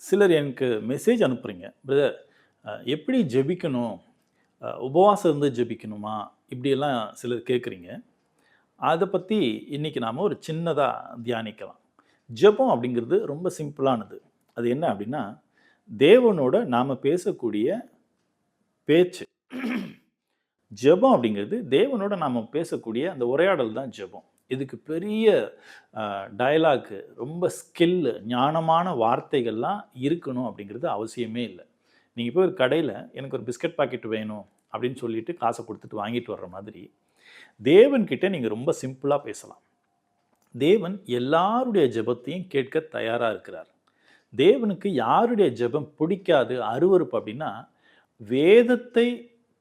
சிலர் எனக்கு மெசேஜ் அனுப்புறீங்க. பிரதர் எப்படி ஜெபிக்கணும்? உபவாசம் இருந்து ஜெபிக்கணுமா? இப்படியெல்லாம் சிலர் கேட்குறீங்க. அத பத்தி இன்னைக்கு நாம ஒரு சின்னதா தியானிக்கலாம். ஜெபம் அப்படிங்கிறது ரொம்ப சிம்பிளானது. அது என்ன அப்படின்னா, தேவனோட நாம பேசக்கூடிய பேச்சு. ஜெபம் அப்படிங்கிறது தேவனோட நாம பேசக்கூடிய அந்த உரையாடல் தான் ஜெபம். இதுக்கு பெரிய டயலாக் ரொம்ப ஸ்கில் ஞானமான வார்த்தைகள்லாம் இருக்கணும் அப்படிங்கிறது அவசியமே இல்ல. நீங்க போய் ஒரு கடையில எனக்கு ஒரு பிஸ்கட் பாக்கெட் வேணும் அப்படின்னு சொல்லிட்டு காச குடுத்துட்டு வாங்கிட்டு வர்ற மாதிரி, தேவன்கிட்ட நீங்க ரொம்ப சிம்பிளா பேசலாம். தேவன் எல்லாருடைய ஜெபத்தையும் கேட்க தயாரா இருக்கிறார். தேவனுக்கு யாருடைய ஜெபம் பிடிக்காது, அருவருப்பு அப்படின்னா, வேதத்தை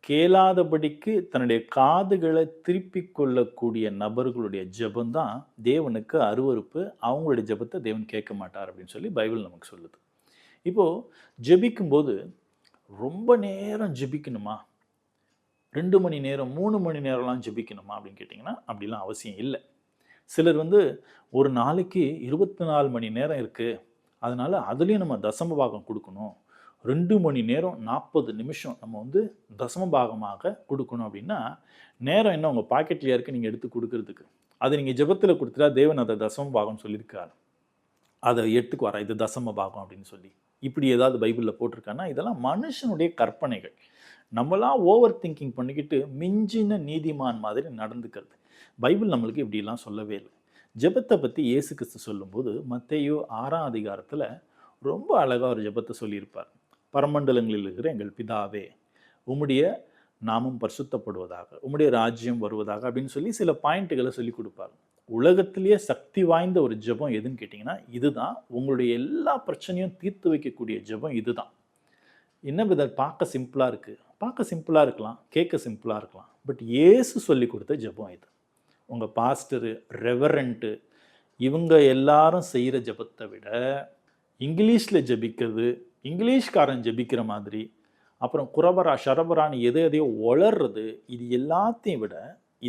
கேளாதபடிக்கு தன்னுடைய காதுகளை திருப்பிக் கொள்ளக்கூடிய நபர்களுடைய ஜெபம் தான் தேவனுக்கு அருவருப்பு. அவங்களுடைய ஜெபத்தை தேவன் கேட்க மாட்டார் அப்படின்னு சொல்லி பைபிள் நமக்கு சொல்லுது. இப்போ ஜெபிக்கும்போது ரொம்ப நேரம் ஜெபிக்கணுமா? 2 மணி நேரம், 3 மணி நேரம்லாம் ஜெபிக்கணுமா அப்படின்னு கேட்டிங்கன்னா, அப்படிலாம் அவசியம் இல்ல. சிலர் வந்து ஒரு நாளைக்கு 24 மணி நேரம் இருக்கு. அதனால அதுலயும் நம்ம தசம பாகம் குடுக்கணும். 2 மணி நேரம் 40 நிமிஷம் நம்ம வந்து தசம பாகமாக குடுக்கணும் அப்படின்னா, நேரம் என்ன உங்க பாக்கெட்லயா இருக்கு நீங்க எடுத்து குடுக்குறதுக்கு? அத நீங்க ஜெபத்துல குடுத்துட்டா தேவன் அத தசம பாகம்னு சொல்லியிருக்காரு. அத எடுத்துக்குவாரா? இது தசம பாகம் அப்படின்னு சொல்லி. இப்படி ஏதாவது பைபிள்ல போட்டிருக்கான்னா, இதெல்லாம் மனுஷனுடைய கற்பனைகள். நம்மளா ஓவர் திங்கிங் பண்ணிக்கிட்டு மிஞ்சின நீதிமான் மாதிரி நடந்துக்கிறது. பைபிள் நம்மளுக்கு இப்படிலாம் சொல்லவே இல்ல. ஜெபத்த பத்தி இயேசு கிறிஸ்து சொல்லும்போது, மத்தேயு 6ஆம் அதிகாரத்துல ரொம்ப அழகா ஒரு ஜெபத்த சொல்லியிருப்பார். பரமண்டலங்களில் இருக்கிற எங்கள் பிதாவே, உம்முடைய நாமம் பரிசுத்தப்படுவதாக, உம்முடைய ராஜ்யம் வருவதாக அப்படின்னு சொல்லி சில பாயிண்ட்டுகள சொல்லிக் குடுப்பார். உலகத்திலேயே சக்தி வாய்ந்த ஒரு ஜெபம் எதுன்னு கேட்டீங்கன்னா, இதுதான். உங்களுடைய எல்லா பிரச்சனையும் தீர்த்து வைக்கக்கூடிய ஜெபம் இதுதான். என்ன பிரதர் பார்க்க சிம்பிளா இருக்கு. பார்க்க சிம்பிளா இருக்கலாம், கேட்க சிம்பிளா இருக்கலாம். பட் இயேசு சொல்லிக் குடுத்த ஜெபம் இது. உங்க பாஸ்டரு, ரெவரண்ட் இவங்க எல்லாரும் செய்யற ஜெபத்த விட, இங்கிலீஷ்ல ஜெபிக்கிறது, இங்கிலீஷ்காரன் ஜெபிக்கிற மாதிரி, அப்புறம் குரபரா, ஷரபரான்னு எதையோ ஒளர்றது, இது எல்லாத்தையும் விட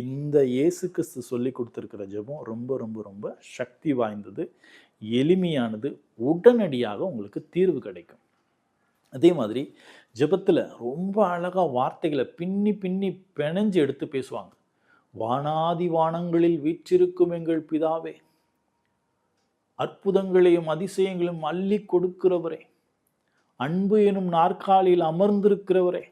இந்த இயேசு கிறிஸ்து சொல்லிக் குடுத்திருக்கிற ஜெபம் ரொம்ப ரொம்ப ரொம்ப சக்தி வாய்ந்தது, எளிமையானது, உடனடியாக உங்களுக்கு தீர்வு கிடைக்கும். அதே மாதிரி ஜெபத்துல ரொம்ப அழகா வார்த்தைகள பின்னி பின்னி பிணைஞ்சு எடுத்து பேசுவாங்க. வானாதி வானங்களில் வீற்றிருக்கும் எங்கள் பிதாவே, அற்புதங்களையும் அதிசயங்களையும் அள்ளி கொடுக்கிறவரே, அன்பு எனும் நாற்காலியில் அமர்ந்திருக்கிறவரே,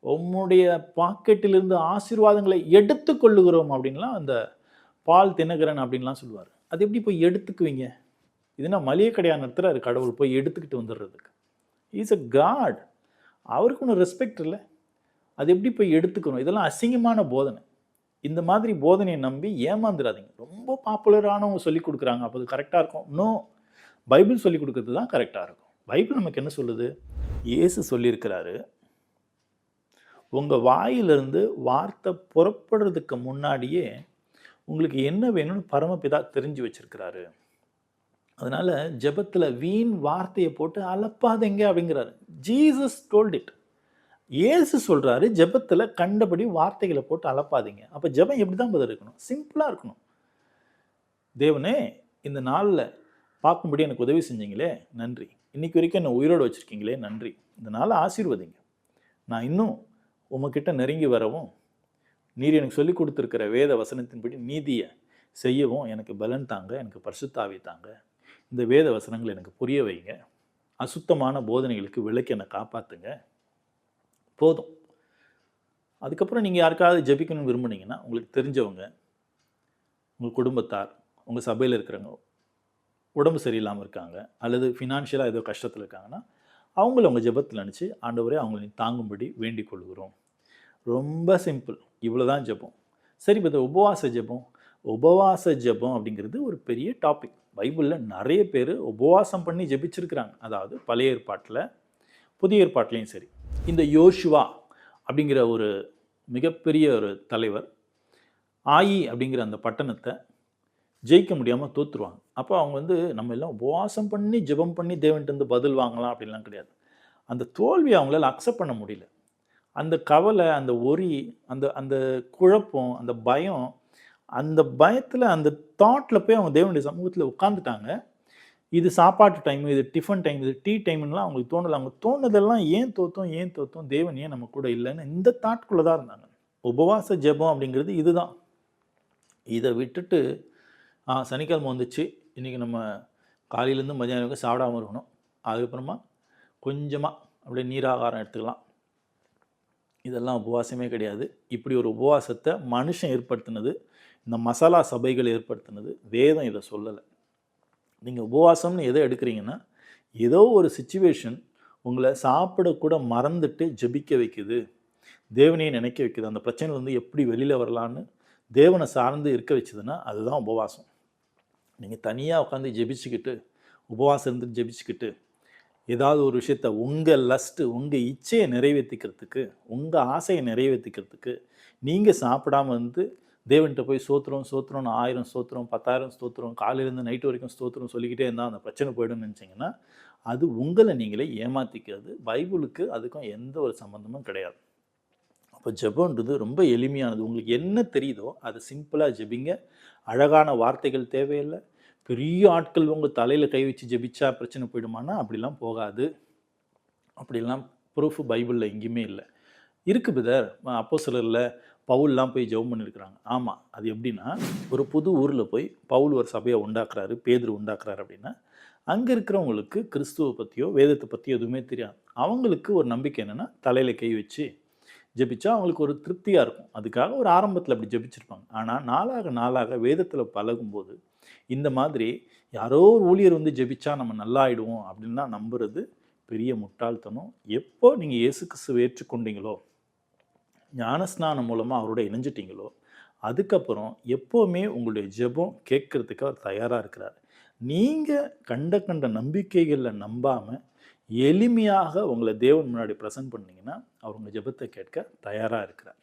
உம்முடைய பாக்கெட்டிலிருந்து ஆசீர்வாதங்களை எடுத்துக் கொள்ளுகிறோம் அப்படின்லாம் அந்த பால் தினகரன் அப்படின்லாம் சொல்லுவார். அது எப்படி போய் எடுத்துக்குவீங்க? இதுனா மளிகை கடையா நடத்துறாரு கடவுள் போய் எடுத்துக்கிட்டு வந்துடுறதுக்கு. Is a God. அவருக்கு ஒன்றும் ரெஸ்பெக்ட் இல்லை. அது எப்படி போய் எடுத்துக்கணும்? இதெல்லாம் அசிங்கமான போதனை. இந்த மாதிரி போதனையை நம்பி ஏமாந்துடாதீங்க. ரொம்ப பாப்புலரானவங்க சொல்லிக் கொடுக்குறாங்க, அப்போ அது கரெக்டாக இருக்கும். நோ, பைபிள் சொல்லிக் கொடுக்கறது தான் கரெக்டாக இருக்கும். பைபிள் நமக்கு என்ன சொல்லுது? இயேசு சொல்லியிருக்கிறாரு, உங்கள் வாயிலிருந்து வார்த்தை புறப்படுறதுக்கு முன்னாடியே உங்களுக்கு என்ன வேணும்னு பரமபிதா தெரிஞ்சு வச்சிருக்கிறாரு. அதனால ஜெபத்தில் வீண் வார்த்தையை போட்டு அலப்பாதீங்க அப்படிங்கிறாரு. Jesus told it. இயேசு சொல்றாரு, ஜெபத்துல கண்டபடி வார்த்தைகளை போட்டு அலப்பாதீங்க. அப்ப ஜெபம் எப்படி தான் பதில் இருக்கணும்? சிம்பிளா இருக்கணும். தேவனே, இந்த நாள்ல பார்க்கும்படி எனக்கு உதவி செஞ்சீங்களே நன்றி. இன்னைக்கு வரைக்கும் என்ன உயிரோடு வச்சிருக்கீங்களே நன்றி. இந்த நாளை ஆசீர்வதிங்க. நான் இன்னும் உமக்கிட்ட நெருங்கி வரவும், நீர் எனக்கு சொல்லிக் கொடுத்துருக்கிற வேத வசனத்தின்படி நீதியை செய்யவும் எனக்கு பலன் தாங்க, எனக்கு பரிசுத்த ஆவி தாங்க. இந்த வேத வசனங்களை எனக்கு புரிய வைங்க. அசுத்தமான போதனைகளுக்கு விலக்கி என்னை காப்பாத்துங்க. போதும். அதுக்கப்புறம் நீங்கள் யாருக்காவது ஜெபிக்கணும்னு விரும்புனீங்கன்னா, உங்களுக்கு தெரிஞ்சவங்க, உங்கள் குடும்பத்தார், உங்கள் சபையில் இருக்கிறவங்க உடம்பு சரியில்லாமல் இருக்காங்க, அல்லது ஃபினான்ஷியலாக ஏதோ கஷ்டத்தில் இருக்காங்கன்னா, அவங்கள உங்கள் ஜெபத்தில் நினச்சி ஆண்டவரே அவங்களை தாங்கும்படி வேண்டிக் கொள்கிறோம். ரொம்ப சிம்பிள். இவ்வளோ தான் ஜெபம். சரி, இப்போ உபவாச ஜெபம். உபவாச ஜெபம் அப்படிங்கிறது ஒரு பெரிய டாபிக். பைபிளில் நிறைய பேர் உபவாசம் பண்ணி ஜெபிச்சிருக்கிறாங்க. அதாவது பழைய ஏற்பாட்டில், புதிய ஏற்பாட்டிலையும் சரி. இந்த யோசுவா அப்படிங்கிற ஒரு மிகப்பெரிய ஒரு தலைவர், ஆயி அப்படிங்கிற அந்த பட்டணத்தை ஜெயிக்க முடியாமல் தோற்றுருவாங்க. அப்போ அவங்க வந்து நம்ம எல்லாம் உபவாசம் பண்ணி ஜெபம் பண்ணி தேவன்கிட்ட பதில் வாங்கலாம் அப்படின்லாம் கிடையாது. அந்த தோல்வியை அவங்களால அக்செப்ட் பண்ண முடியல. அந்த கவலை, அந்த ஒரி, அந்த அந்த குழப்பம், அந்த பயம், அந்த பயத்தில் அந்த தாட்டில் போய் அவங்க தேவனுடைய சமூகத்தில் உட்காந்துட்டாங்க. இது சாப்பாட்டு டைம், இது டிஃபன் டைம், இது டீ டைம்லாம் அவங்களுக்கு தோணல. அவங்க தோணுனதெல்லாம் ஏன் தோத்தோம், ஏன் தோத்தோம்? தேவன் ஏன் நம்ம கூட இல்லன்னு இந்த தாட்குள்ள தான் இருந்தாங்க. உபவாச ஜெபம் அப்படிங்கிறது இதுதான். இத விட்டுட்டு, சனிக்கிழமை வந்துச்சு, இன்னைக்கு நம்ம காலையிலேருந்து மதியானம் வரைக்கும் சாப்பிடாம இருக்கணும். அதுக்கப்புறமா கொஞ்சமா அப்படியே நீராகாரம் எடுத்துக்கலாம். இதெல்லாம் உபவாசமே கிடையாது. இப்படி ஒரு உபவாசத்த மனுஷன் ஏற்படுத்தினது, இந்த மசாலா சபைகள் ஏற்படுத்தினது. வேதம் இத சொல்லல. நீங்க உபவாசம்னு எத எடுக்கிறீங்கன்னா, ஏதோ ஒரு சிச்சுவேஷன் உங்கள சாப்பிடக்கூட மறந்துட்டு ஜெபிக்க வைக்குது. தேவனையே நினைக்க வைக்குது. அந்த பிரச்சனையிலேருந்து எப்படி வெளியில வரலான்னு தேவனை சார்ந்து இருக்க வச்சதுன்னா, அதுதான் உபவாசம். நீங்க தனியா உட்காந்து ஜெபிச்சுக்கிட்டு, உபவாசம் இருந்து ஜெபிச்சுக்கிட்டு, ஏதாவது ஒரு விஷயத்த உங்க லஸ்ட்டு, உங்க இச்சைய நிறைவேத்திக்கிறதுக்கு, உங்க ஆசைய நிறைவேத்திக்கிறதுக்கு, நீங்க சாப்பிடாம இருந்து தேவன்ட்ட போய் ஸ்தோத்திரம், ஸ்தோத்திரம்னு 1000 ஸ்தோத்திரம், 10,000 ஸ்தோத்திரம், காலையிலேருந்து நைட் வரைக்கும் ஸ்தோத்திரம் சொல்லிக்கிட்டே இருந்தா அந்த பிரச்சனை போயிடும்னு நினச்சிங்கன்னா, அது உங்கள நீங்களே ஏமாத்திக்கிறது. பைபிளுக்கு அதுக்கும் எந்த ஒரு சம்மந்தமும் கிடையாது. அப்போ ஜெபம்ன்றது ரொம்ப எளிமையானது. உங்களுக்கு என்ன தெரியுதோ அதை சிம்பிளா ஜெபிங்க. அழகான வார்த்தைகள் தேவையில்ல. பெரிய ஆட்கள் உங்க தலையில கை வச்சு ஜெபிச்சா பிரச்சனை போயிடுமான்னா, அப்படிலாம் போகாது. அப்படிலாம் ப்ரூஃப் பைபிள்ல எங்கேயுமே இல்ல. இருக்கு பிரதர். அப்போஸ்தலர்ல பவுல்லாம் போய் ஜெபம் பண்ணியிருக்கிறாங்க. ஆமா. அது எப்படின்னா, ஒரு புது ஊர்ல போய் பவுல் ஒரு சபைய உண்டாக்குறாரு, பேதுரு உண்டாக்குறாரு அப்படின்னா, அங்க இருக்கிறவங்களுக்கு கிறிஸ்துவ பத்தியோ, வேதத்த பத்தியோ எதுவுமே தெரியாது. அவங்களுக்கு ஒரு நம்பிக்கை என்னன்னா, தலையில கை வச்சு ஜெபிச்சா அவங்களுக்கு ஒரு திருப்தியா இருக்கும். அதுக்காக ஒரு ஆரம்பத்துல அப்படி ஜெபிச்சிருப்பாங்க. ஆனா நாளாக நாளாக வேதத்துல பழகும்போது, இந்த மாதிரி யாரோ ஒரு ஊழியர் வந்து ஜெபிச்சா நம்ம நல்லாயிடுவோம் அப்படின்லாம் நம்புறது பெரிய முட்டாள்தனம். எப்போ நீங்க இயேசு கிறிஸ்துவ ஏற்றுக்கொண்டீங்களோ, ஞானஸ்நானம் மூலமா அவரோட இணைஞ்சிட்டீங்களோ, அதுக்கப்புறம் எப்பவுமே உங்களுடைய ஜெபம் கேட்கறதுக்கு அவர் தயாரா இருக்கிறார். நீங்க கண்ட கண்ட நம்பிக்கைகள்ல நம்பாம, எளிமையாக உங்கள தேவன் முன்னாடி பிரசன்ட் பண்ணீங்கன்னா, அவர் உங்க ஜெபத்த கேட்க தயாரா இருக்கிறார்.